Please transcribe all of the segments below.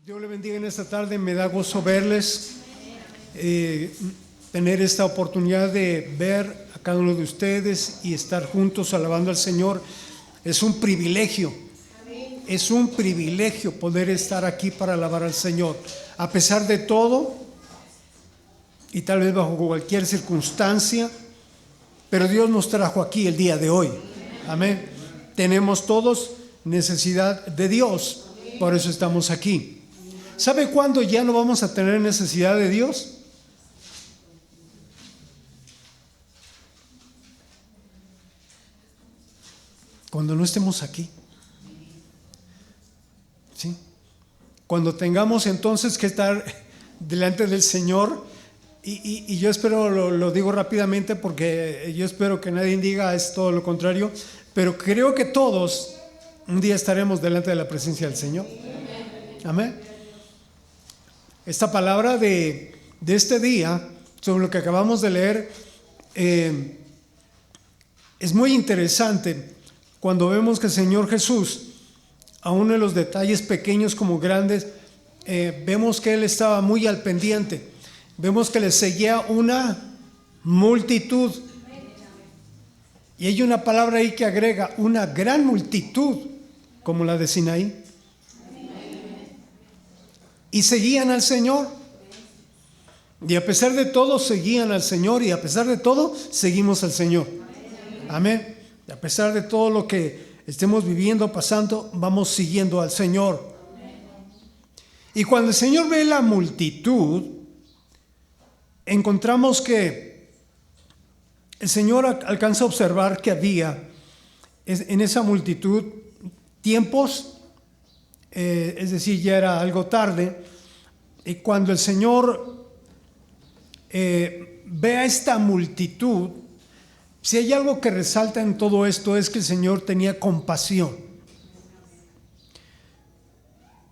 Dios le bendiga en esta tarde. Me da gozo verles, tener esta oportunidad de ver a cada uno de ustedes y estar juntos alabando al Señor. Es un privilegio, es un privilegio poder estar aquí para alabar al Señor. A pesar de todo, y tal vez bajo cualquier circunstancia, pero Dios nos trajo aquí el día de hoy. Amén. Tenemos todos necesidad de Dios, por eso estamos aquí. ¿Sabe cuándo ya no vamos a tener necesidad de Dios? Cuando no estemos aquí. ¿Sí? Cuando tengamos entonces que estar delante del Señor, y yo espero, lo digo rápidamente porque yo espero que nadie diga es todo lo contrario, pero creo que todos un día estaremos delante de la presencia del Señor. Amén. Esta palabra de este día, sobre lo que acabamos de leer, es muy interesante cuando vemos que el Señor Jesús, aún en los detalles pequeños como grandes, vemos que Él estaba muy al pendiente. Vemos que le seguía una multitud. Y hay una palabra ahí que agrega, una gran multitud, como la de Sinaí. Y seguían al Señor. Y a pesar de todo, seguían al Señor. Y a pesar de todo, seguimos al Señor. Amén. Y a pesar de todo lo que estemos viviendo, pasando, vamos siguiendo al Señor. Y cuando el Señor ve la multitud, encontramos que el Señor alcanza a observar que había en esa multitud tiempos, es decir, ya era algo tarde, y cuando el Señor ve a esta multitud, si hay algo que resalta en todo esto es que el Señor tenía compasión.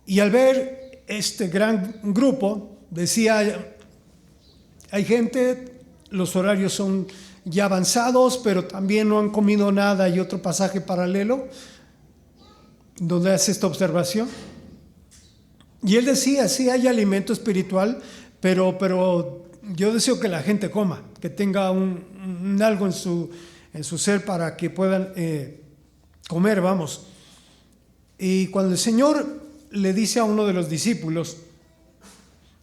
Y al ver este gran grupo, decía, hay gente, los horarios son ya avanzados, pero también no han comido nada. Hay otro pasaje paralelo donde hace esta observación. Y él decía, sí hay alimento espiritual, pero yo deseo que la gente coma, que tenga un algo en su ser para que puedan comer, vamos. Y cuando el Señor le dice a uno de los discípulos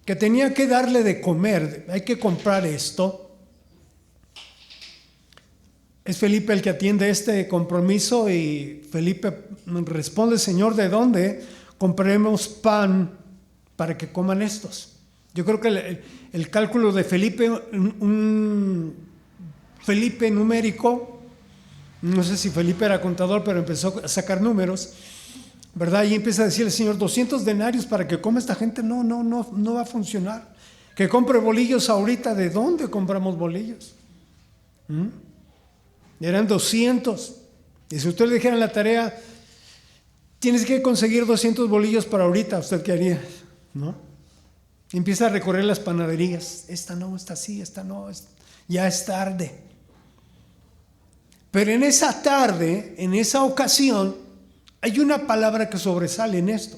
que tenía que darle de comer, hay que comprar esto, es Felipe el que atiende este compromiso y Felipe responde, Señor, ¿de dónde compraremos pan para que coman estos? Yo creo que el cálculo de Felipe, un Felipe numérico, no sé si Felipe era contador, pero empezó a sacar números, ¿verdad? Y empieza a decirle, Señor, 200 denarios para que coma esta gente, no va a funcionar. Que compre bolillos ahorita, ¿de dónde compramos bolillos? Eran 200. Y si usted le dijera en la tarea, tienes que conseguir 200 bolillos para ahorita, ¿usted qué haría? ¿No? Y empieza a recorrer las panaderías. Esta no, esta sí, esta no, ya es tarde. Pero en esa tarde, en esa ocasión, hay una palabra que sobresale en esto.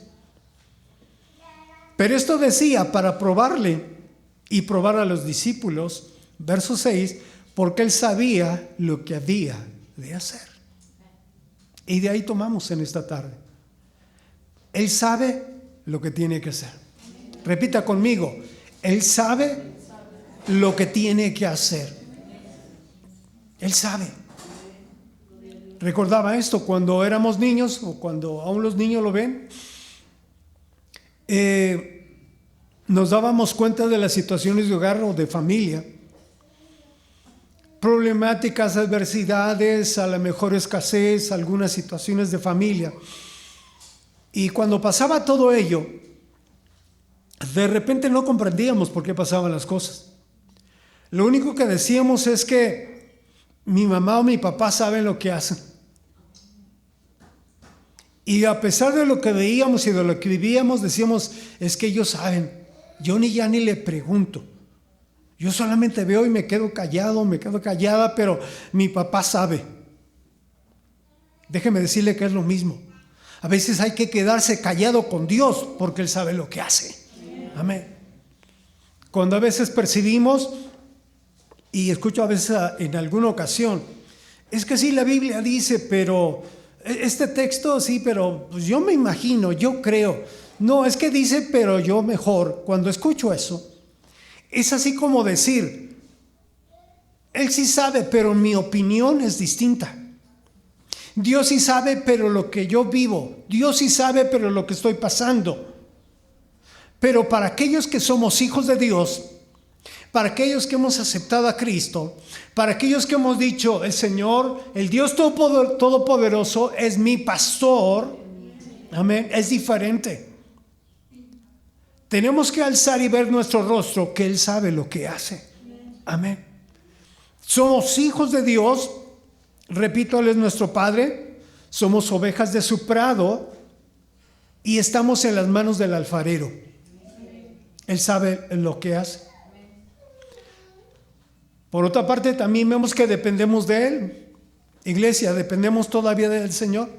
Pero esto decía para probarle y probar a los discípulos, verso 6, porque él sabía lo que había de hacer. Y de ahí tomamos en esta tarde. Él sabe lo que tiene que hacer. Repita conmigo, él sabe lo que tiene que hacer. Él sabe. Recordaba esto cuando éramos niños, o cuando aún los niños lo ven, nos dábamos cuenta de las situaciones de hogar o de familia, problemáticas, adversidades, a lo mejor escasez, algunas situaciones de familia. Y cuando pasaba todo ello, de repente no comprendíamos por qué pasaban las cosas. Lo único que decíamos es que mi mamá o mi papá saben lo que hacen. Y a pesar de lo que veíamos y de lo que vivíamos, decíamos, es que ellos saben. Yo ni le pregunto. Yo solamente veo y me quedo callado, me quedo callada, pero mi papá sabe. Déjeme decirle que es lo mismo. A veces hay que quedarse callado con Dios porque Él sabe lo que hace. Amén. Cuando a veces percibimos, y escucho a veces en alguna ocasión, es que sí, la Biblia dice, pero este texto sí, pero pues yo me imagino, yo creo. No, es que dice, pero yo mejor. Cuando escucho eso, es así como decir, Él sí sabe, pero mi opinión es distinta. Dios sí sabe, pero lo que yo vivo. Dios sí sabe, pero lo que estoy pasando. Pero para aquellos que somos hijos de Dios, para aquellos que hemos aceptado a Cristo, para aquellos que hemos dicho, el Señor, el Dios Todopoderoso es mi pastor, amén, es diferente. Tenemos que alzar y ver nuestro rostro, que Él sabe lo que hace. Amén. Somos hijos de Dios, repito, Él es nuestro Padre, somos ovejas de su prado y estamos en las manos del alfarero. Él sabe lo que hace. Por otra parte, también vemos que dependemos de Él. Iglesia, ¿dependemos todavía del Señor?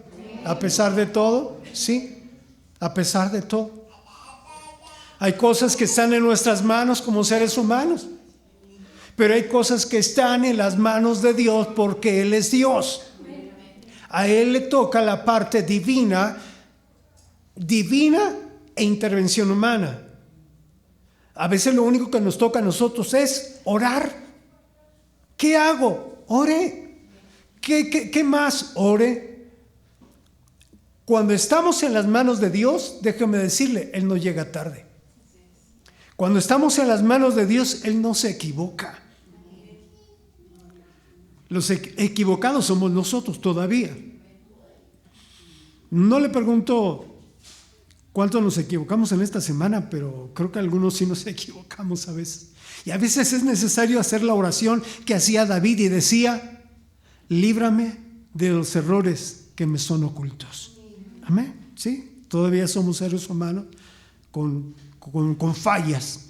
A pesar de todo, sí, a pesar de todo. Hay cosas que están en nuestras manos como seres humanos, pero hay cosas que están en las manos de Dios porque Él es Dios. A Él le toca la parte divina e intervención humana. A veces lo único que nos toca a nosotros es orar. ¿Qué hago? Ore. ¿Qué más? Ore. Cuando estamos en las manos de Dios, déjeme decirle, Él no llega tarde. Cuando estamos en las manos de Dios, Él no se equivoca. Los equivocados somos nosotros todavía. No le pregunto cuánto nos equivocamos en esta semana, pero creo que algunos sí nos equivocamos a veces. Y a veces es necesario hacer la oración que hacía David y decía, líbrame de los errores que me son ocultos. Amén. Sí, todavía somos seres humanos con fallas.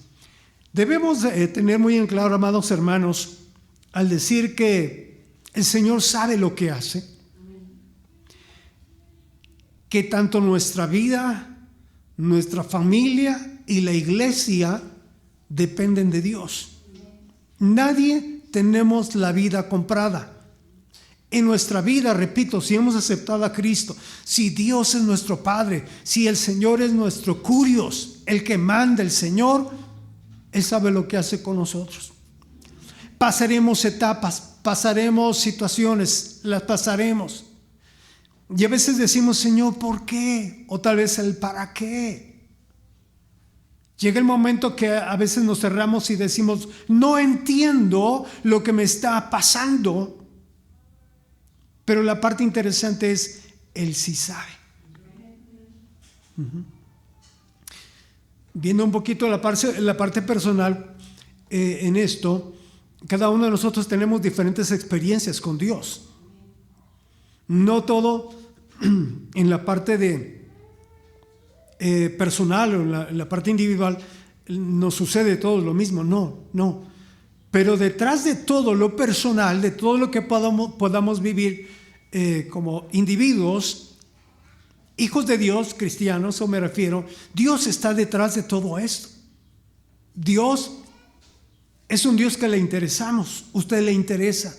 Debemos tener muy en claro, amados hermanos, al decir que el Señor sabe lo que hace, que tanto nuestra vida, nuestra familia y la iglesia dependen de Dios. Nadie tenemos la vida comprada. En nuestra vida, repito, si hemos aceptado a Cristo, si Dios es nuestro Padre, si el Señor es nuestro Curios, el que manda, el Señor, Él sabe lo que hace con nosotros. Pasaremos etapas, pasaremos situaciones, las pasaremos. Y a veces decimos, Señor, ¿por qué? O tal vez el ¿para qué? Llega el momento que a veces nos cerramos y decimos, no entiendo lo que me está pasando. Pero la parte interesante es, Él sí sabe. Viendo un poquito la parte personal en esto, cada uno de nosotros tenemos diferentes experiencias con Dios. No todo en la parte de personal o en la parte individual nos sucede todo lo mismo, no. Pero detrás de todo lo personal, de todo lo que podamos vivir como individuos, hijos de Dios, cristianos, o me refiero, Dios está detrás de todo esto. Dios es un Dios que le interesamos, usted le interesa.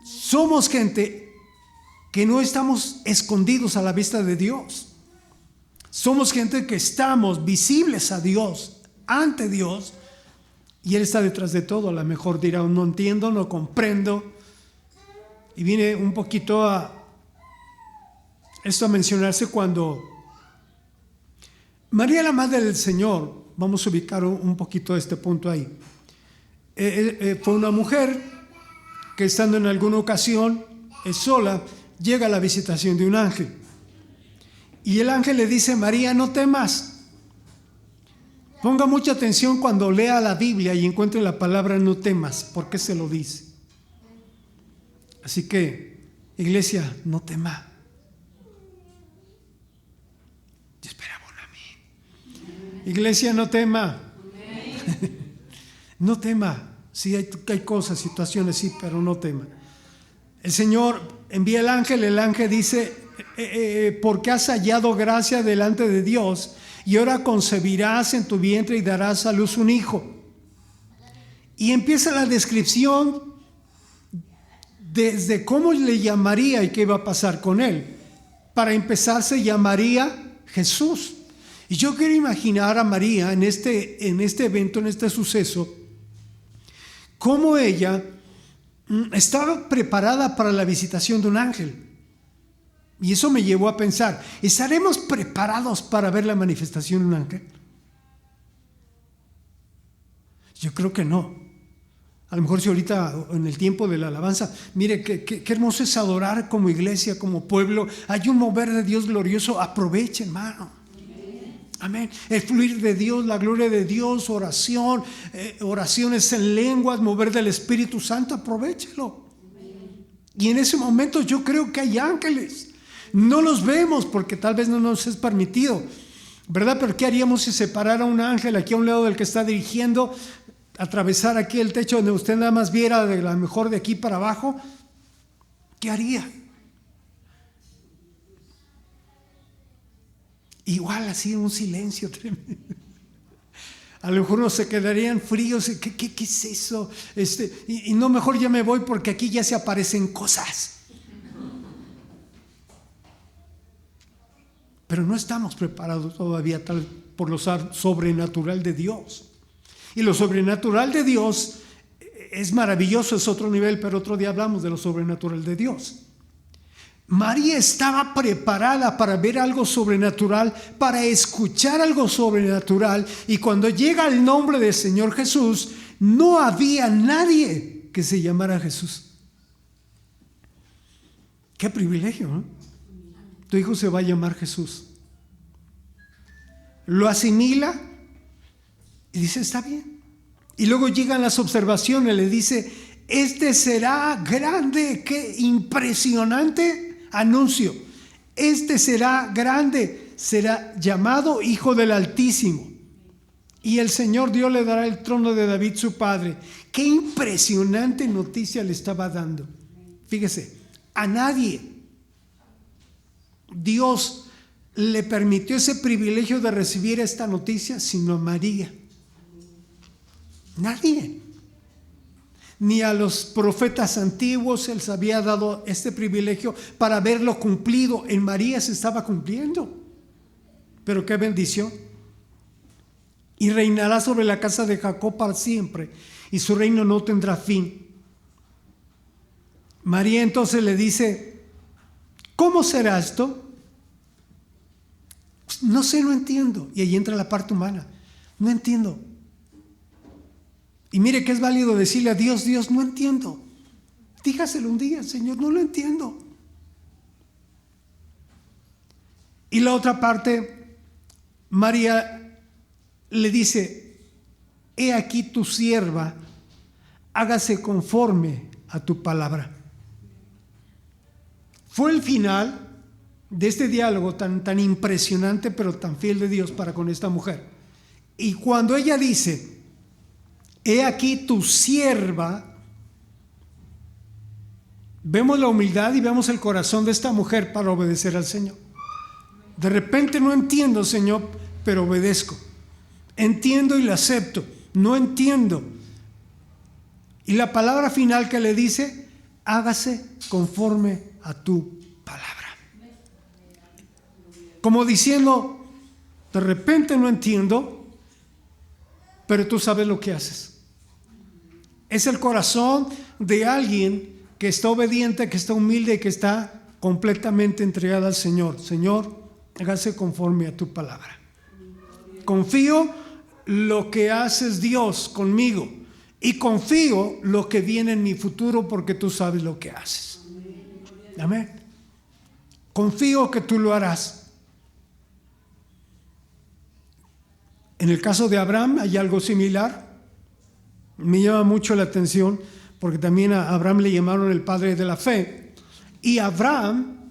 Somos gente que no estamos escondidos a la vista de Dios. Somos gente que estamos visibles a Dios, ante Dios, y Él está detrás de todo. A lo mejor dirá, no entiendo, no comprendo. Y viene un poquito a esto a mencionarse cuando María, la Madre del Señor, vamos a ubicar un poquito este punto ahí. Fue una mujer que estando en alguna ocasión sola, llega a la visitación de un ángel. Y el ángel le dice, María, no temas. Ponga mucha atención cuando lea la Biblia y encuentre la palabra no temas, porque se lo dice. Así que, iglesia, no tema. Yo esperaba a mí. Iglesia, no tema. No tema. Sí, hay cosas, situaciones, sí, pero no tema. El Señor envía el ángel dice, porque has hallado gracia delante de Dios, y ahora concebirás en tu vientre y darás a luz un hijo. Y empieza la descripción desde cómo le llamaría y qué iba a pasar con él. Para empezar, se llamaría Jesús. Y yo quiero imaginar a María en este evento, en este suceso, cómo ella estaba preparada para la visitación de un ángel. Y eso me llevó a pensar, ¿estaremos preparados para ver la manifestación de un ángel? Yo creo que no. A lo mejor si ahorita en el tiempo de la alabanza, mire qué hermoso es adorar como iglesia, como pueblo. Hay un mover de Dios glorioso, aproveche, hermano. Amén. El fluir de Dios, la gloria de Dios, oración, oraciones en lenguas, mover del Espíritu Santo, aprovechelo. Y en ese momento yo creo que hay ángeles. No los vemos porque tal vez no nos es permitido, ¿verdad? Pero ¿qué haríamos si se parara un ángel aquí a un lado del que está dirigiendo, atravesar aquí el techo donde usted nada más viera de la mejor de aquí para abajo? ¿Qué haría? Igual así un silencio tremendo. A lo mejor uno se quedarían fríos. ¿Qué es eso? Y no, mejor ya me voy porque aquí ya se aparecen cosas. Pero no estamos preparados todavía por lo sobrenatural de Dios. Y lo sobrenatural de Dios es maravilloso, es otro nivel, pero otro día hablamos de lo sobrenatural de Dios. María estaba preparada para ver algo sobrenatural, para escuchar algo sobrenatural, y cuando llega el nombre del Señor Jesús, no había nadie que se llamara Jesús. Qué privilegio, ¿no? Tu hijo se va a llamar Jesús. Lo asimila y dice, está bien. Y luego llegan las observaciones, le dice, este será grande. Qué impresionante anuncio. Este será grande, será llamado Hijo del Altísimo. Y el Señor Dios le dará el trono de David su padre. Qué impresionante noticia le estaba dando. Fíjese, a nadie Dios le permitió ese privilegio de recibir esta noticia, sino a María. Nadie. Ni a los profetas antiguos se les había dado este privilegio para verlo cumplido. En María se estaba cumpliendo. Pero qué bendición. Y reinará sobre la casa de Jacob para siempre, y su reino no tendrá fin. María entonces le dice, ¿cómo será esto? No sé, no entiendo. Y ahí entra la parte humana. No entiendo. Y mire que es válido decirle a Dios, Dios, no entiendo. Dígaselo un día, Señor, no lo entiendo. Y la otra parte, María le dice, he aquí tu sierva, hágase conforme a tu palabra. Fue el final de este diálogo tan impresionante, pero tan fiel de Dios para con esta mujer. Y cuando ella dice, he aquí tu sierva, vemos la humildad y vemos el corazón de esta mujer para obedecer al Señor. De repente no entiendo, Señor, pero obedezco. Entiendo y lo acepto. No entiendo. Y la palabra final que le dice, hágase conforme a tu palabra. Como diciendo, de repente no entiendo, pero tú sabes lo que haces. Es el corazón de alguien que está obediente, que está humilde y que está completamente entregada al Señor. Señor, hágase conforme a tu palabra. Confío lo que haces, Dios, conmigo, y confío lo que viene en mi futuro porque tú sabes lo que haces. Amén. Confío que tú lo harás. En el caso de Abraham hay algo similar. Me llama mucho la atención porque también a Abraham le llamaron el padre de la fe. Y a Abraham,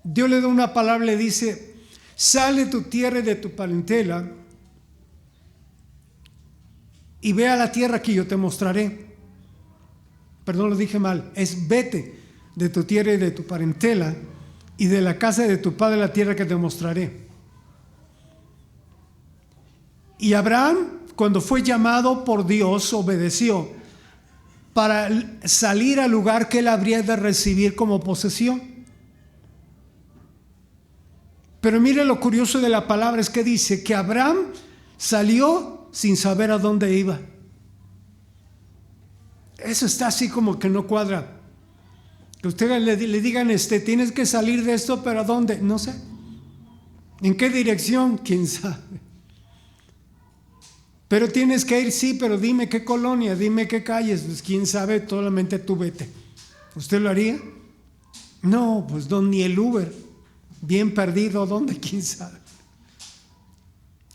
Dios le da una palabra, le dice, sale de tu tierra y de tu parentela y ve a la tierra que yo te mostraré. Perdón, lo dije mal. Es vete de tu tierra y de tu parentela y de la casa de tu padre la tierra que te mostraré. Y Abraham, cuando fue llamado por Dios, obedeció para salir al lugar que él habría de recibir como posesión. Pero mire lo curioso de la palabra, es que dice que Abraham salió sin saber a dónde iba. Eso está así como que no cuadra. Que ustedes le digan, tienes que salir de esto, pero ¿a dónde? No sé. ¿En qué dirección? ¿Quién sabe? Pero tienes que ir, sí, pero dime qué colonia, dime qué calles. Pues quién sabe, solamente tú vete. ¿Usted lo haría? No, pues no, ni el Uber. Bien perdido, ¿dónde? ¿Quién sabe?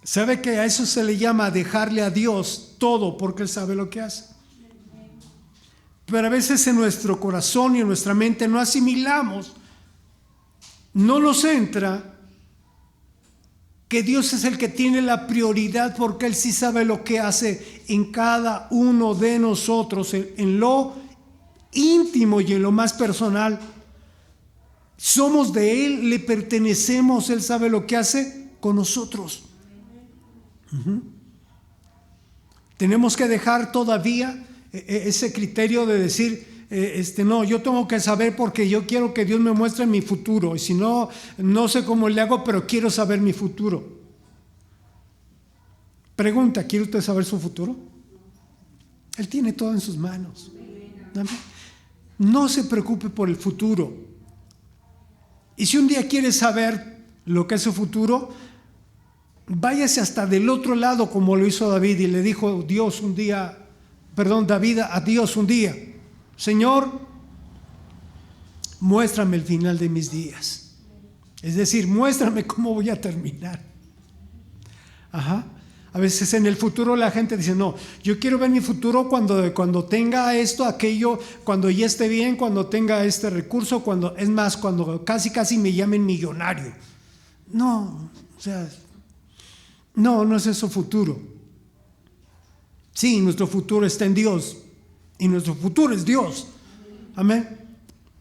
¿Sabe que a eso se le llama dejarle a Dios todo porque Él sabe lo que hace? Pero a veces en nuestro corazón y en nuestra mente no asimilamos, no nos entra que Dios es el que tiene la prioridad porque Él sí sabe lo que hace en cada uno de nosotros, en lo íntimo y en lo más personal. Somos de Él, le pertenecemos, Él sabe lo que hace con nosotros. Tenemos que dejar todavía ese criterio de decir, no, yo tengo que saber porque yo quiero que Dios me muestre mi futuro, y si no, no sé cómo le hago, pero quiero saber mi futuro. Pregunta, ¿quiere usted saber su futuro? Él tiene todo en sus manos. No se preocupe por el futuro. Y si un día quiere saber lo que es su futuro, váyase hasta del otro lado como lo hizo David, y le dijo David a Dios un día: Señor, muéstrame el final de mis días. Es decir, muéstrame cómo voy a terminar. A veces en el futuro la gente dice, no, yo quiero ver mi futuro cuando tenga esto, aquello, cuando ya esté bien, cuando tenga este recurso, cuando casi me llamen millonario. No, no es eso futuro. Sí, nuestro futuro está en Dios y nuestro futuro es Dios. Amén.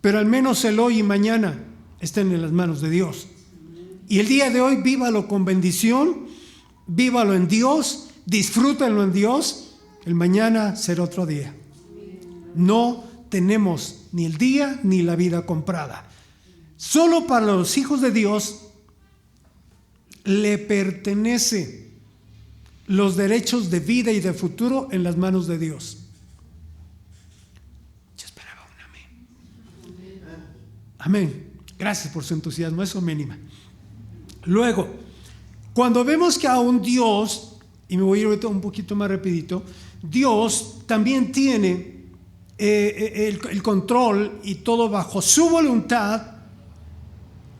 Pero al menos el hoy y mañana estén en las manos de Dios. Y el día de hoy vívalo con bendición, vívalo en Dios, disfrútenlo en Dios. El mañana será otro día. No tenemos ni el día ni la vida comprada. Solo para los hijos de Dios le pertenece los derechos de vida y de futuro en las manos de Dios. Yo esperaba un amén. Amén. Gracias por su entusiasmo, eso me anima. Luego, cuando vemos que a un Dios, y me voy a ir ahorita un poquito más rapidito, Dios también tiene el control y todo bajo su voluntad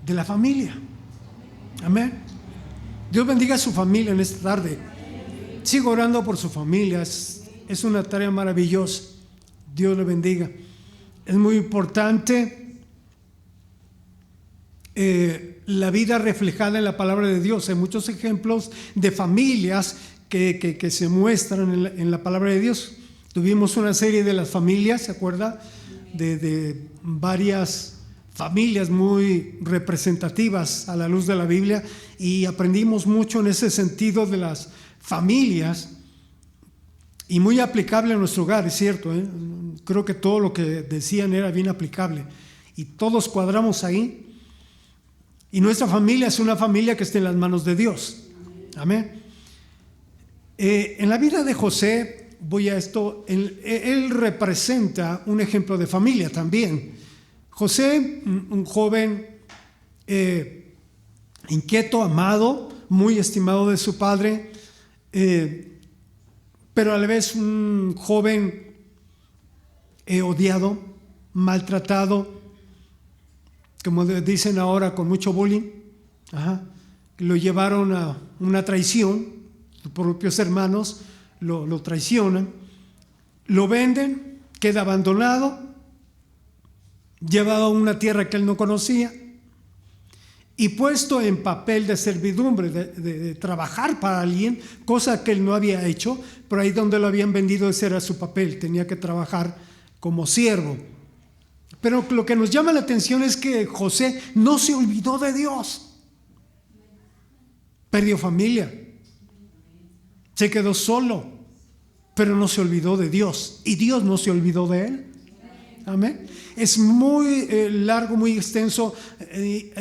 de la familia. Amén. Dios bendiga a su familia en esta tarde. Sigo orando por su familia, es una tarea maravillosa. Dios le bendiga. Es muy importante la vida reflejada en la palabra de Dios. Hay muchos ejemplos de familias que se muestran en la palabra de Dios. Tuvimos una serie de las familias, ¿se acuerda? De varias familias muy representativas a la luz de la Biblia, y aprendimos mucho en ese sentido de las familias, y muy aplicable a nuestro hogar, es cierto, ¿eh? Creo que todo lo que decían era bien aplicable y todos cuadramos ahí. Y nuestra familia es una familia que está en las manos de Dios. Amén. En la vida de José, él representa un ejemplo de familia también. José, un joven inquieto, amado, muy estimado de su padre, pero a la vez un joven odiado, maltratado, como dicen ahora, con mucho bullying. Lo llevaron a una traición, sus propios hermanos lo traicionan, lo venden, queda abandonado, llevado a una tierra que él no conocía y puesto en papel de servidumbre, de trabajar para alguien, cosa que él no había hecho, pero ahí donde lo habían vendido ese era su papel, tenía que trabajar como siervo Pero lo que nos llama la atención es que José no se olvidó de Dios. Perdió familia. Se quedó solo, pero no se olvidó de Dios. Y Dios no se olvidó de él. Amén. Es muy largo, muy extenso.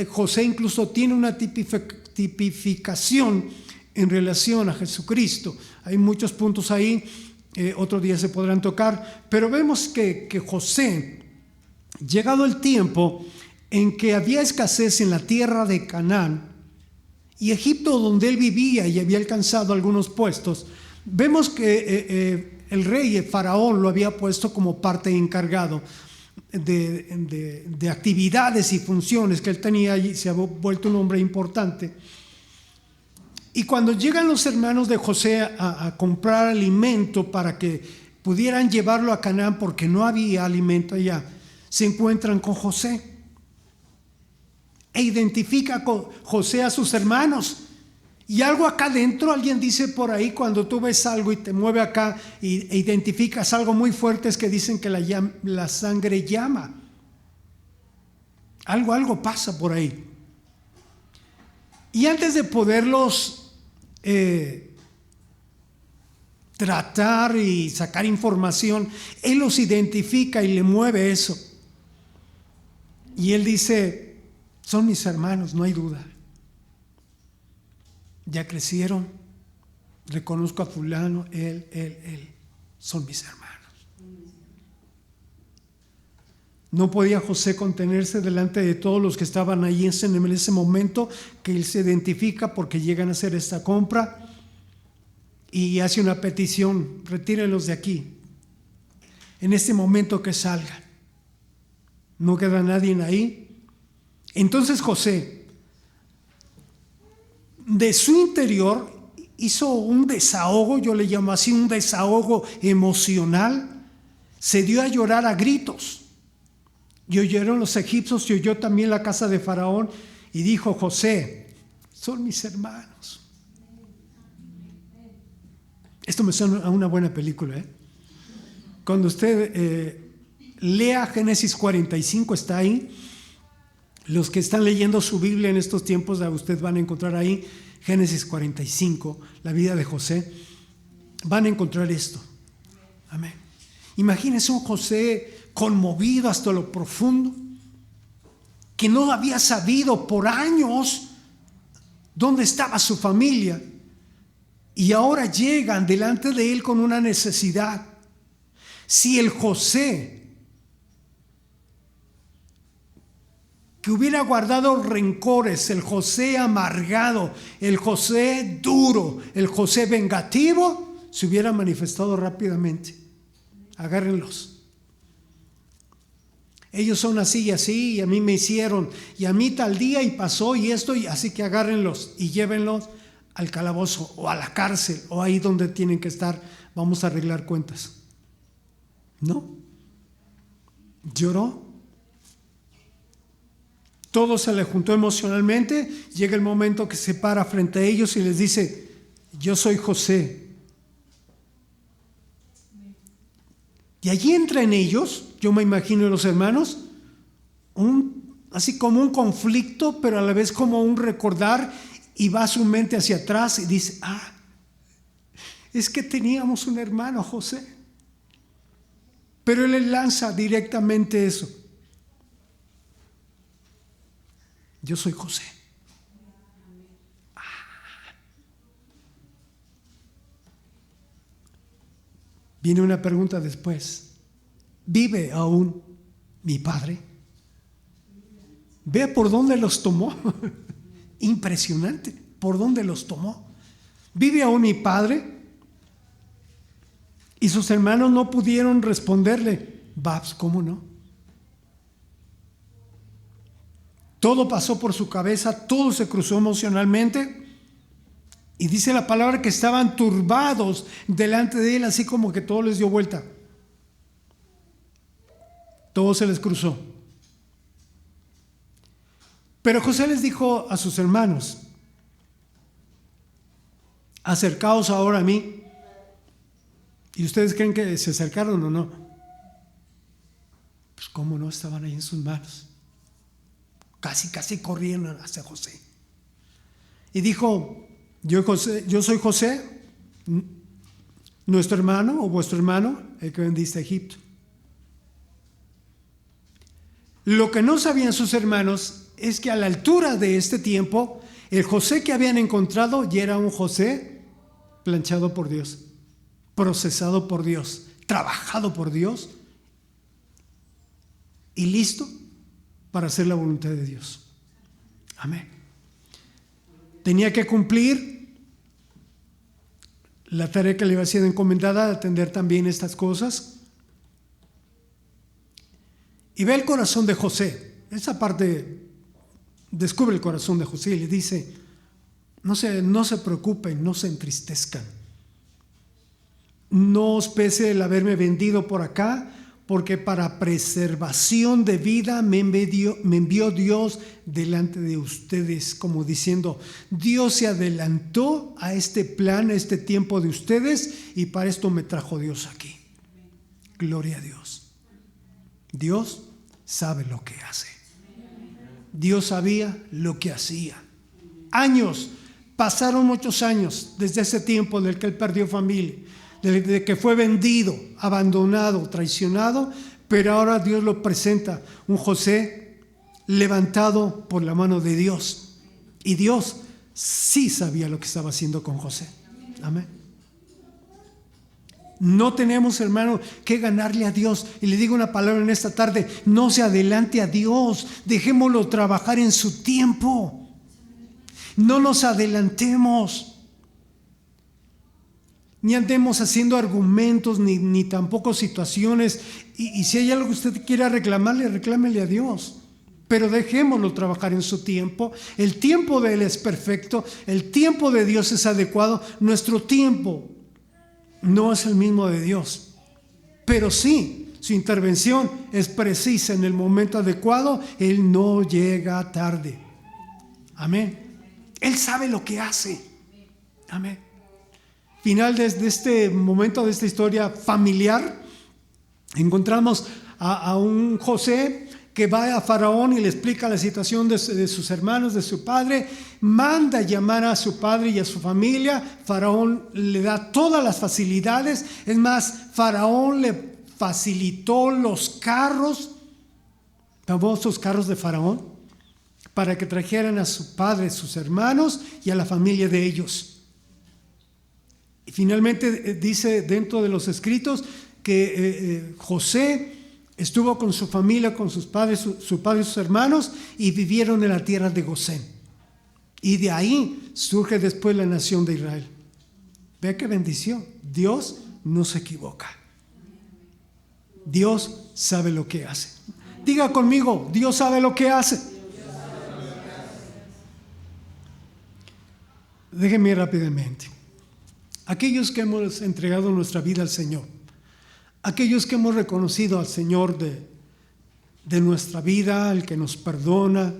José incluso tiene una tipificación en relación a Jesucristo. Hay muchos puntos ahí, otro día se podrán tocar, pero vemos que José, llegado el tiempo en que había escasez en la tierra de Canaán y Egipto, donde él vivía y había alcanzado algunos puestos, vemos que el rey Faraón lo había puesto como parte encargado de actividades y funciones que él tenía y se ha vuelto un hombre importante. Y cuando llegan los hermanos de José a comprar alimento para que pudieran llevarlo a Canaán porque no había alimento allá, se encuentran con José e identifica con José a sus hermanos. Y algo acá adentro, alguien dice por ahí, cuando tú ves algo y te mueve acá e identificas algo muy fuerte, es que dicen que la sangre llama. Algo pasa por ahí. Y antes de poderlos tratar y sacar información, él los identifica y le mueve eso. Y él dice, son mis hermanos, no hay duda. Ya crecieron, reconozco a fulano, él, son mis hermanos. No podía José contenerse delante de todos los que estaban allí en ese momento que él se identifica porque llegan a hacer esta compra y hace una petición, retírenlos de aquí, en este momento que salgan. No queda nadie ahí. Entonces José, de su interior, hizo un desahogo, yo le llamo así, un desahogo emocional. Se dio a llorar a gritos. Y oyeron los egipcios y oyó también la casa de Faraón. Y dijo José, son mis hermanos. Esto me suena a una buena película, Cuando usted lea Génesis 45, está ahí. Los que están leyendo su Biblia en estos tiempos, ustedes van a encontrar ahí Génesis 45, la vida de José. Van a encontrar esto. Amén. Imagínense un José conmovido hasta lo profundo, que no había sabido por años dónde estaba su familia, y ahora llegan delante de él con una necesidad. Si el José que hubiera guardado rencores, el José amargado, el José duro, el José vengativo, se hubiera manifestado rápidamente. Agárrenlos. Ellos son así y así, y a mí me hicieron, y a mí tal día y pasó y esto, y así que agárrenlos y llévenlos al calabozo o a la cárcel o ahí donde tienen que estar. Vamos a arreglar cuentas. ¿No? Lloró. Todo se le juntó emocionalmente. Llega el momento que se para frente a ellos y les dice, yo soy José. Y allí entra en ellos, yo me imagino los hermanos, así como un conflicto, pero a la vez como un recordar, y va su mente hacia atrás y dice, es que teníamos un hermano, José. Pero él le lanza directamente eso. Yo soy José. Viene una pregunta después. ¿Vive aún mi padre? Ve por dónde los tomó. Impresionante, por dónde los tomó. ¿Vive aún mi padre? Y sus hermanos no pudieron responderle. Babs, ¿cómo no? Todo pasó por su cabeza, todo se cruzó emocionalmente. Y dice la palabra que estaban turbados delante de él, así como que todo les dio vuelta. Todo se les cruzó. Pero José les dijo a sus hermanos, acercaos ahora a mí. ¿Y ustedes creen que se acercaron o no? Pues cómo no estaban ahí en sus manos. Casi corrieron hacia José. Y dijo: yo soy José, nuestro hermano o vuestro hermano, el que vendiste a Egipto. Lo que no sabían sus hermanos es que a la altura de este tiempo, el José que habían encontrado ya era un José planchado por Dios, procesado por Dios, trabajado por Dios y listo para hacer la voluntad de Dios. Amén. Tenía que cumplir la tarea que le había sido encomendada de atender también estas cosas. Y ve el corazón de José. Esa parte descubre el corazón de José y le dice: no se preocupen, no se entristezcan. No os pese el haberme vendido por acá, porque para preservación de vida me envió Dios delante de ustedes, como diciendo: Dios se adelantó a este plan, a este tiempo de ustedes, y para esto me trajo Dios aquí. Gloria a Dios. Dios sabe lo que hace. Dios sabía lo que hacía. Pasaron muchos años desde ese tiempo del que él perdió familia, desde que fue vendido, abandonado, traicionado, pero ahora Dios lo presenta, un José levantado por la mano de Dios. Y Dios sí sabía lo que estaba haciendo con José. Amén. No tenemos, hermano, que ganarle a Dios. Y le digo una palabra en esta tarde: no se adelante a Dios, dejémoslo trabajar en su tiempo. No nos adelantemos, ni andemos haciendo argumentos, ni tampoco situaciones. Y si hay algo que usted quiera reclamarle, reclámele a Dios. Pero dejémoslo trabajar en su tiempo. El tiempo de Él es perfecto, el tiempo de Dios es adecuado. Nuestro tiempo no es el mismo de Dios, pero sí, su intervención es precisa en el momento adecuado. Él no llega tarde. Amén. Él sabe lo que hace. Amén. Final de este momento, de esta historia familiar, encontramos a un José que va a Faraón y le explica la situación de sus hermanos, de su padre. Manda llamar a su padre y a su familia. Faraón le da todas las facilidades. Es más, Faraón le facilitó los carros, famosos carros de Faraón, para que trajeran a su padre, sus hermanos y a la familia de ellos. Y finalmente dice dentro de los escritos que José estuvo con su familia, con sus padres, su padre y sus hermanos, y vivieron en la tierra de Gosén. Y de ahí surge después la nación de Israel. Vea qué bendición. Dios no se equivoca. Dios sabe lo que hace. Diga conmigo: Dios sabe lo que hace. Déjenme rápidamente. Aquellos que hemos entregado nuestra vida al Señor, aquellos que hemos reconocido al Señor de nuestra vida, el que nos perdona,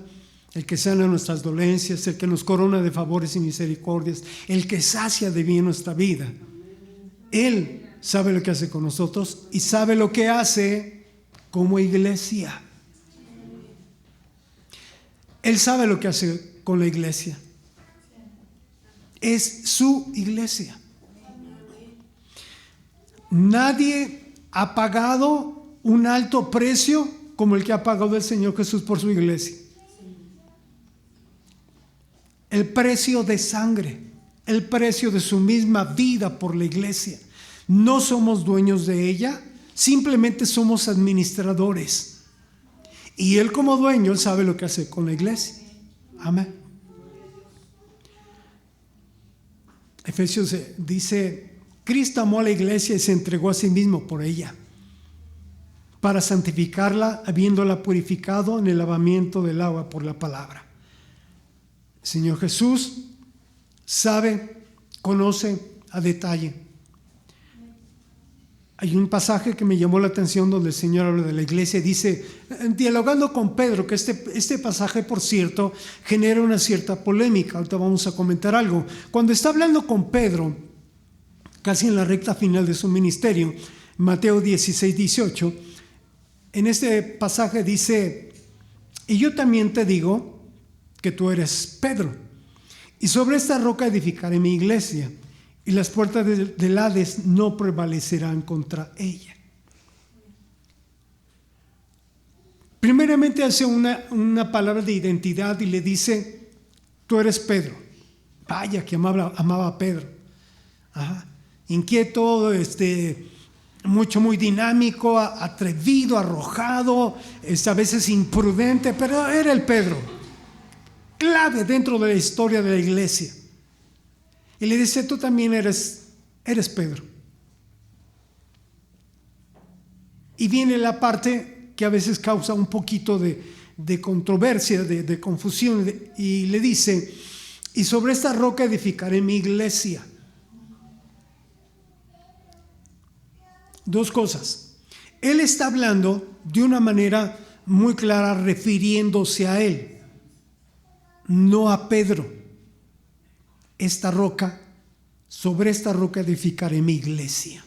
el que sana nuestras dolencias, el que nos corona de favores y misericordias, el que sacia de bien nuestra vida. Él sabe lo que hace con nosotros y sabe lo que hace como iglesia. Él sabe lo que hace con la iglesia. Es su iglesia. Nadie ha pagado un alto precio como el que ha pagado el Señor Jesús por su iglesia. El precio de sangre, el precio de su misma vida por la iglesia. No somos dueños de ella, simplemente somos administradores. Y Él como dueño, Él sabe lo que hace con la iglesia. Amén. Efesios dice: Cristo amó a la iglesia y se entregó a sí mismo por ella, para santificarla, habiéndola purificado en el lavamiento del agua por la palabra. El Señor Jesús sabe, conoce a detalle. Hay un pasaje que me llamó la atención donde el Señor habla de la iglesia y dice, dialogando con Pedro, que este pasaje, por cierto, genera una cierta polémica. Ahorita vamos a comentar algo. Cuando está hablando con Pedro, casi en la recta final de su ministerio, Mateo 16, 18, en este pasaje dice: y yo también te digo que tú eres Pedro, y sobre esta roca edificaré mi iglesia, y las puertas del Hades no prevalecerán contra ella. Primeramente hace una palabra de identidad y le dice: tú eres Pedro. Vaya que amaba a Pedro. Ajá. Inquieto, muy dinámico, atrevido, arrojado, a veces imprudente, pero era el Pedro, clave dentro de la historia de la iglesia. Y le dice: tú también eres Pedro. Y viene la parte que a veces causa un poquito de controversia, de confusión, y le dice: y sobre esta roca edificaré mi iglesia. Dos cosas. Él está hablando de una manera muy clara, refiriéndose a él, no a Pedro. Esta roca, sobre esta roca edificaré mi iglesia.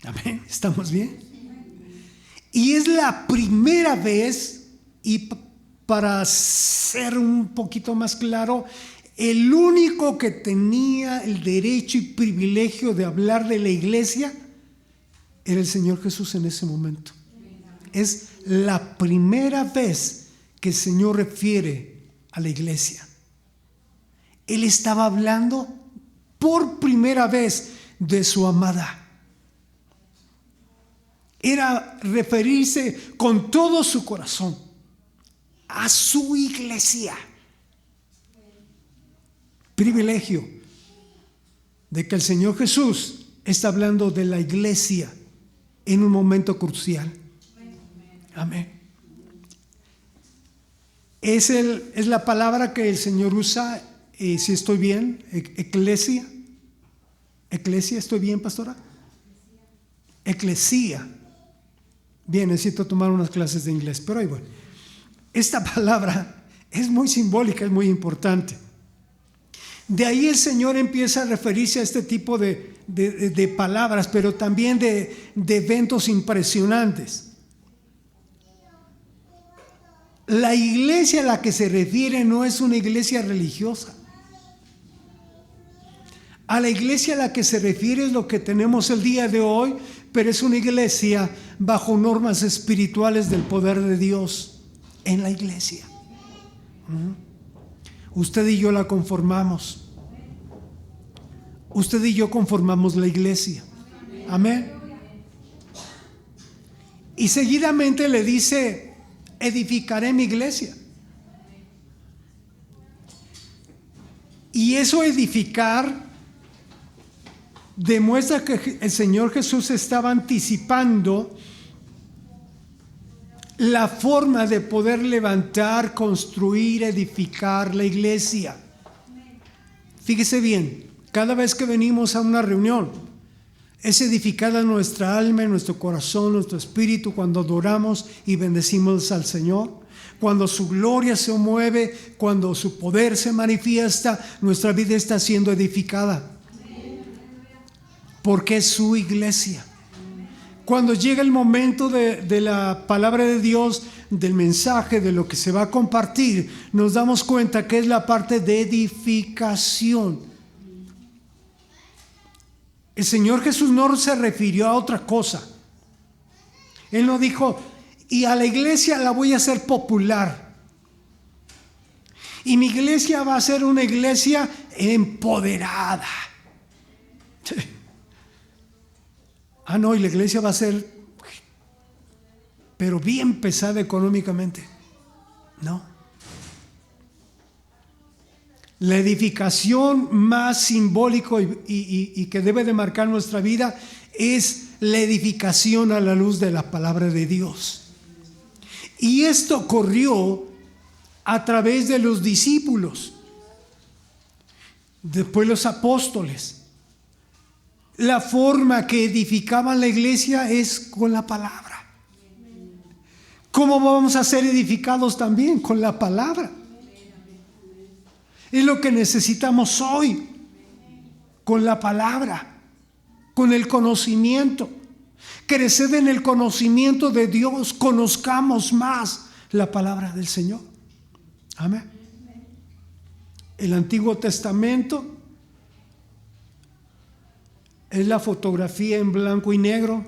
Amén. ¿Estamos bien? Y es la primera vez, y para ser un poquito más claro, el único que tenía el derecho y privilegio de hablar de la iglesia era el Señor Jesús en ese momento. Es la primera vez que el Señor refiere a la iglesia. Él estaba hablando por primera vez de su amada. Era referirse con todo su corazón a su iglesia. Privilegio de que el Señor Jesús está hablando de la iglesia en un momento crucial. Amén. Es la palabra que el Señor usa, si estoy bien, eclesia. ¿Eclesia? ¿Estoy bien, pastora? Eclesía. Bien, necesito tomar unas clases de inglés, pero ahí voy. Esta palabra es muy simbólica, es muy importante. De ahí el Señor empieza a referirse a este tipo de palabras, pero también de eventos impresionantes. La iglesia a la que se refiere no es una iglesia religiosa. A la iglesia a la que se refiere es lo que tenemos el día de hoy, pero es una iglesia bajo normas espirituales del poder de Dios en la iglesia. Usted y yo la conformamos. Usted y yo conformamos la iglesia. Amén. Y seguidamente le dice: edificaré mi iglesia. Y eso, edificar, demuestra que el Señor Jesús estaba anticipando la forma de poder levantar, construir, edificar la iglesia. Fíjese bien, cada vez que venimos a una reunión, es edificada nuestra alma, nuestro corazón, nuestro espíritu, cuando adoramos y bendecimos al Señor. Cuando su gloria se mueve, cuando su poder se manifiesta, nuestra vida está siendo edificada. Porque es su iglesia. Cuando llega el momento de la palabra de Dios, del mensaje, de lo que se va a compartir, nos damos cuenta que es la parte de edificación. El Señor Jesús no se refirió a otra cosa. Él no dijo: y a la iglesia la voy a hacer popular. Y mi iglesia va a ser una iglesia empoderada. Ah, no, y la iglesia va a ser, pero bien pesada económicamente. No. La edificación más simbólica y que debe de marcar nuestra vida es la edificación a la luz de la palabra de Dios. Y esto ocurrió a través de los discípulos, después los apóstoles. La forma que edificaban la iglesia es con la palabra. ¿Cómo vamos a ser edificados también? Con la palabra. Es lo que necesitamos hoy, con la palabra, con el conocimiento. Creced en el conocimiento de Dios. Conozcamos más la palabra del Señor. Amén. El Antiguo Testamento es la fotografía en blanco y negro,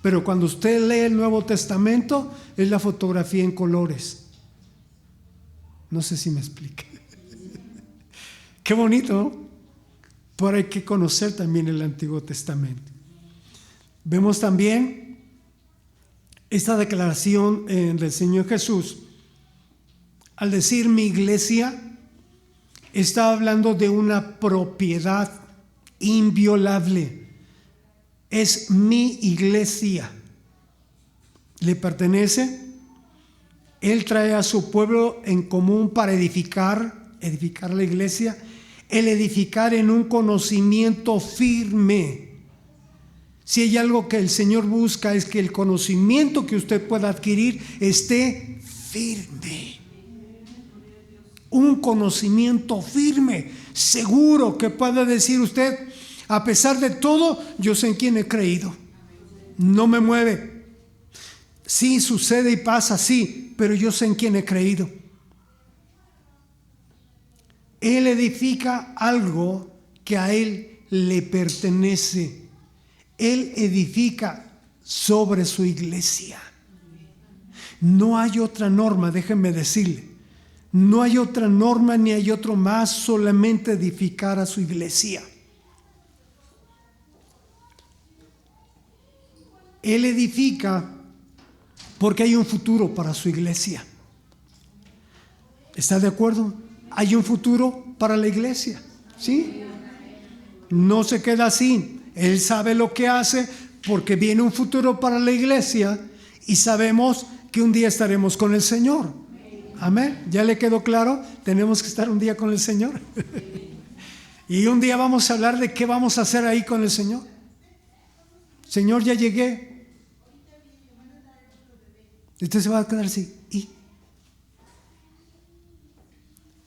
pero cuando usted lee el Nuevo Testamento es la fotografía en colores. No sé si me explique. Qué bonito, ¿no? Pero hay que conocer también el Antiguo Testamento. Vemos también esta declaración del Señor Jesús. Al decir mi iglesia, está hablando de una propiedad inviolable. Es mi iglesia. Le pertenece. Él trae a su pueblo en común para edificar la iglesia. El edificar en un conocimiento firme. Si hay algo que el Señor busca, es que el conocimiento que usted pueda adquirir esté firme. Un conocimiento firme, seguro, que pueda decir usted, a pesar de todo, yo sé en quién he creído. No me mueve. Sí, sucede y pasa, sí, pero yo sé en quién he creído. Él edifica algo que a Él le pertenece. Él edifica sobre su iglesia. No hay otra norma, déjenme decirle. No hay otra norma ni hay otro más, solamente edificar a su iglesia. Él edifica porque hay un futuro para su iglesia. ¿Está de acuerdo? Hay un futuro para la iglesia, ¿sí? No se queda así. Él sabe lo que hace porque viene un futuro para la iglesia y sabemos que un día estaremos con el Señor. Amén. ¿Ya le quedó claro? Tenemos que estar un día con el Señor. Y un día vamos a hablar de qué vamos a hacer ahí con el Señor. Señor, ya llegué. Usted se va a quedar así.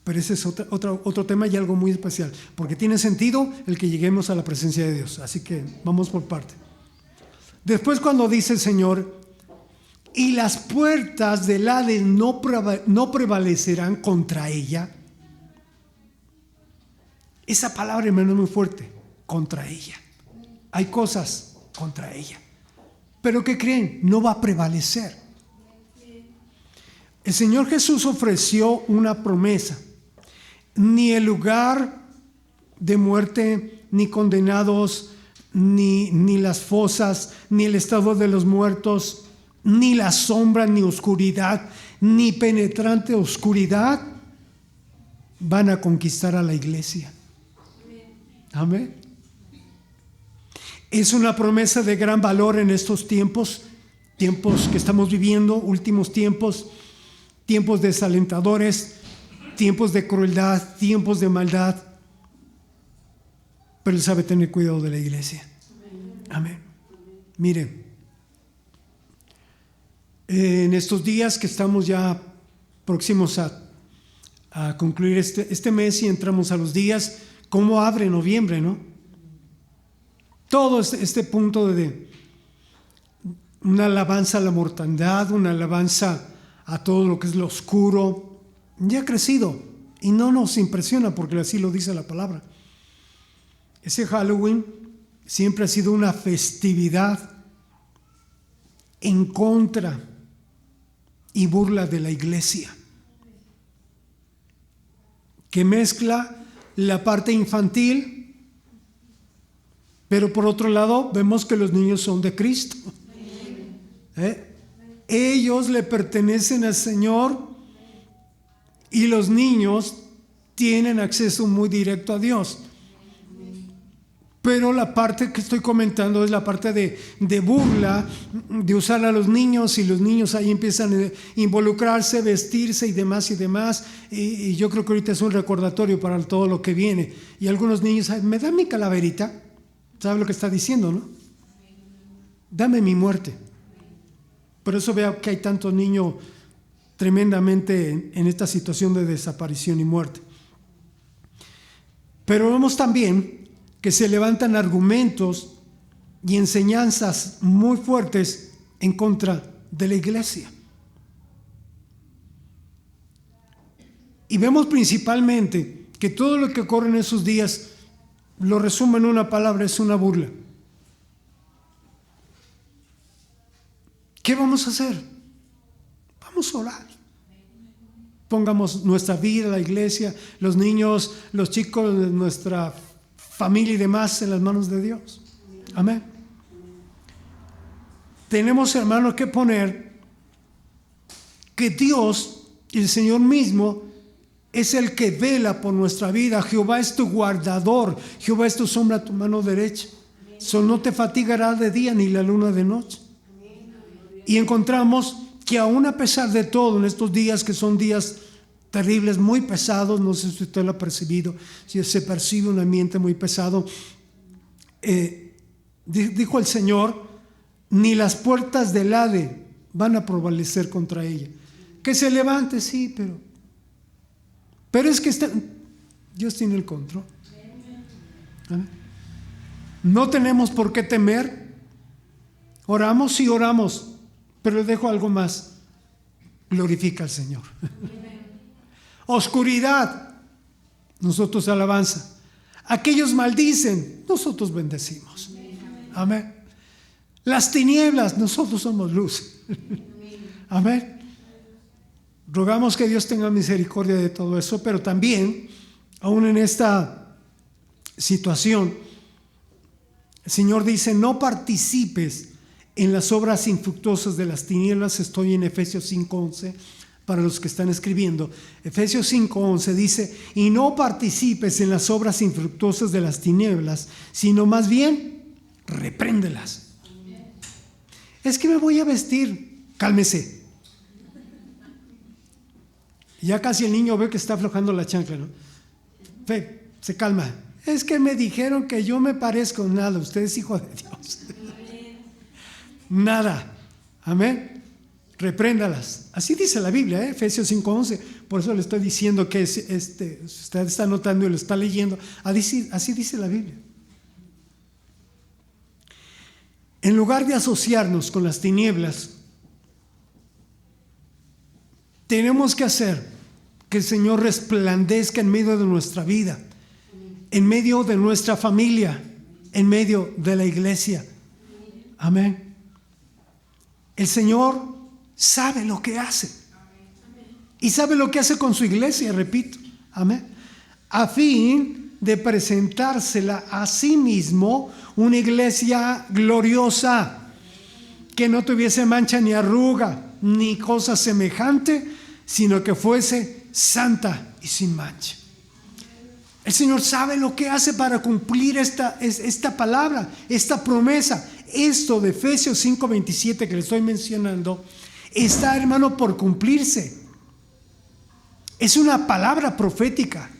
Pero ese es otro tema y algo muy especial, porque tiene sentido el que lleguemos a la presencia de Dios. Así que vamos por parte. Después, cuando dice el Señor, y las puertas del Hades no prevalecerán contra ella. Esa palabra, hermano, es muy fuerte. Contra ella. Hay cosas contra ella. Pero ¿qué creen? No va a prevalecer. El Señor Jesús ofreció una promesa. Ni el lugar de muerte, ni condenados, ni las fosas, ni el estado de los muertos, ni la sombra, ni oscuridad, ni penetrante oscuridad van a conquistar a la iglesia. Amén. Es una promesa de gran valor en estos tiempos que estamos viviendo, últimos tiempos desalentadores, tiempos de crueldad, tiempos de maldad. Pero Él sabe tener cuidado de la iglesia. Amén. Miren, en estos días que estamos ya próximos a concluir este mes y entramos a los días, ¿cómo abre noviembre, no? Todo este punto de una alabanza a la mortandad, una alabanza a todo lo que es lo oscuro, ya ha crecido y no nos impresiona porque así lo dice la palabra. Ese Halloween siempre ha sido una festividad en contra y burla de la iglesia, que mezcla la parte infantil, pero por otro lado vemos que los niños son de Cristo. Ellos le pertenecen al Señor y los niños tienen acceso muy directo a Dios. Pero la parte que estoy comentando es la parte de burla, de usar a los niños, y los niños ahí empiezan a involucrarse, vestirse y demás. Y yo creo que ahorita es un recordatorio para todo lo que viene. Y algunos niños, me dan mi calaverita. ¿Sabe lo que está diciendo, no? Dame mi muerte. Por eso veo que hay tantos niños tremendamente en esta situación de desaparición y muerte. Pero vemos también que se levantan argumentos y enseñanzas muy fuertes en contra de la iglesia. Y vemos principalmente que todo lo que ocurre en esos días, lo resumo en una palabra, es una burla. ¿Qué vamos a hacer? Vamos a orar. Pongamos nuestra vida, la iglesia, los niños, los chicos de nuestra familia y demás en las manos de Dios. Amén. Tenemos, hermanos, que poner que Dios, el Señor mismo, es el que vela por nuestra vida. Jehová es tu guardador. Jehová es tu sombra a tu mano derecha. No te fatigará de día ni la luna de noche. Y encontramos que aún a pesar de todo, en estos días que son días terribles, muy pesados, no sé si usted lo ha percibido, si se percibe un ambiente muy pesado, dijo el Señor, ni las puertas del Hades van a prevalecer contra ella. Que se levante, sí, pero es que Dios tiene el control. ¿Amén? No tenemos por qué temer. Oramos, sí oramos, pero le dejo algo más. Glorifica al Señor. Oscuridad, nosotros alabanza. Aquellos maldicen, nosotros bendecimos. Amén. Las tinieblas, nosotros somos luz. Amén. Rogamos que Dios tenga misericordia de todo eso, pero también, aún en esta situación, el Señor dice, no participes en las obras infructuosas de las tinieblas. Estoy en Efesios 5:11, para los que están escribiendo. Efesios 5:11 dice, y no participes en las obras infructuosas de las tinieblas, sino más bien, repréndelas. Es que me voy a vestir, cálmese. Ya casi el niño ve que está aflojando la chancla, ¿no? Se calma. Es que me dijeron que yo me parezco. Nada, usted es hijo de Dios. Nada. Amén. Repréndalas. Así dice la Biblia, Efesios 5:11. Por eso le estoy diciendo que usted está anotando y lo está leyendo. Así dice la Biblia. En lugar de asociarnos con las tinieblas, tenemos que hacer que el Señor resplandezca en medio de nuestra vida, en medio de nuestra familia, en medio de la iglesia. Amén. El Señor sabe lo que hace. Y sabe lo que hace con su iglesia, repito. Amén. A fin de presentársela a sí mismo una iglesia gloriosa, que no tuviese mancha ni arruga, ni cosa semejante, sino que fuese santa y sin mancha. El Señor sabe lo que hace para cumplir esta palabra, esta promesa. Esto de Efesios 5:27 que le estoy mencionando está, hermano, por cumplirse. Es una palabra profética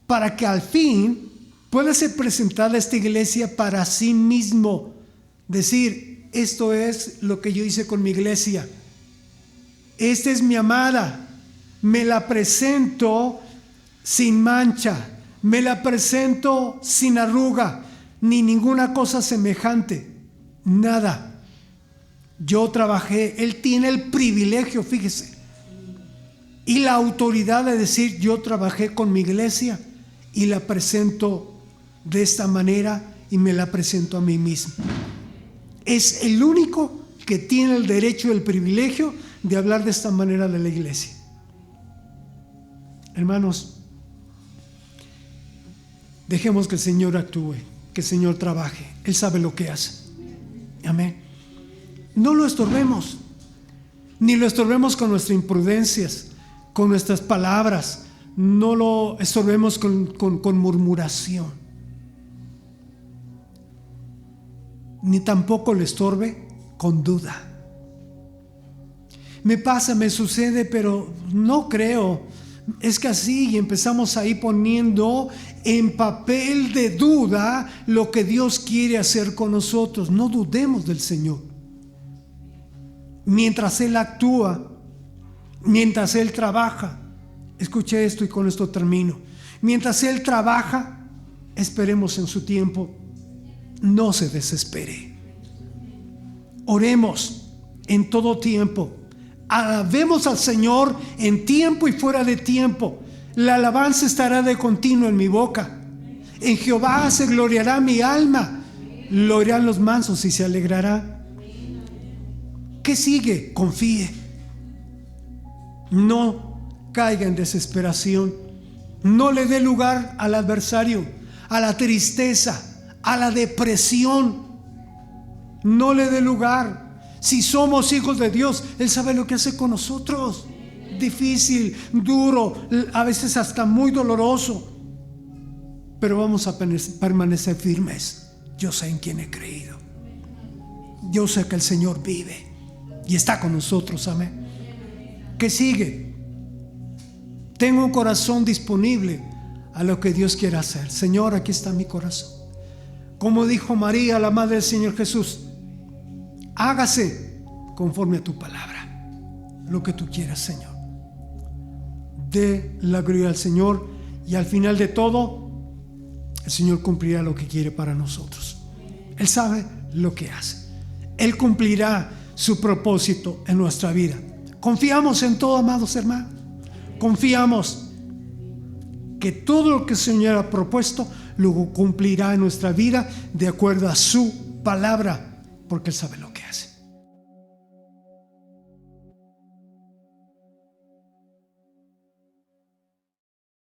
para que al fin pueda ser presentada esta iglesia para sí mismo. Decir, esto es lo que yo hice con mi iglesia. Esta es mi amada. Me la presento sin mancha. Me la presento sin arruga, ni ninguna cosa semejante. Nada. Yo trabajé. Él tiene el privilegio, fíjese, y la autoridad de decir, yo trabajé con mi iglesia y la presento de esta manera y me la presento a mí mismo. Es el único que tiene el derecho y el privilegio de hablar de esta manera de la iglesia. Hermanos, dejemos que el Señor actúe, que el Señor trabaje. Él sabe lo que hace. Amén. No lo estorbemos, ni lo estorbemos con nuestras imprudencias, con nuestras palabras. No lo estorbemos con murmuración, ni tampoco lo estorbe con duda. Me pasa, me sucede, pero no creo. Es que así, y empezamos ahí poniendo en papel de duda lo que Dios quiere hacer con nosotros. No dudemos del Señor. Mientras Él actúa, mientras Él trabaja, escuche esto y con esto termino. Mientras Él trabaja, esperemos en su tiempo no se desespere. Oremos en todo tiempo. Alabemos al Señor en tiempo y fuera de tiempo. La alabanza estará de continuo en mi boca. En Jehová se gloriará mi alma. Lo oirán los mansos y se alegrará. ¿Qué sigue? Confíe. No caiga en desesperación. No le dé lugar al adversario, a la tristeza, a la depresión. No le dé lugar. Si somos hijos de Dios, Él sabe lo que hace con nosotros. Difícil, duro, a veces hasta muy doloroso. Pero vamos a permanecer firmes. Yo sé en quién he creído. Yo sé que el Señor vive y está con nosotros. Amén. ¿Qué sigue? Tengo un corazón disponible a lo que Dios quiere hacer. Señor, aquí está mi corazón. Como dijo María, la madre del Señor Jesús, hágase conforme a tu palabra, lo que tú quieras, Señor. Dé la gloria al Señor y al final de todo, el Señor cumplirá lo que quiere para nosotros. Él sabe lo que hace. Él cumplirá su propósito en nuestra vida. Confiamos en todo, amados hermanos. Confiamos que todo lo que el Señor ha propuesto lo cumplirá en nuestra vida de acuerdo a su palabra, porque Él sabe lo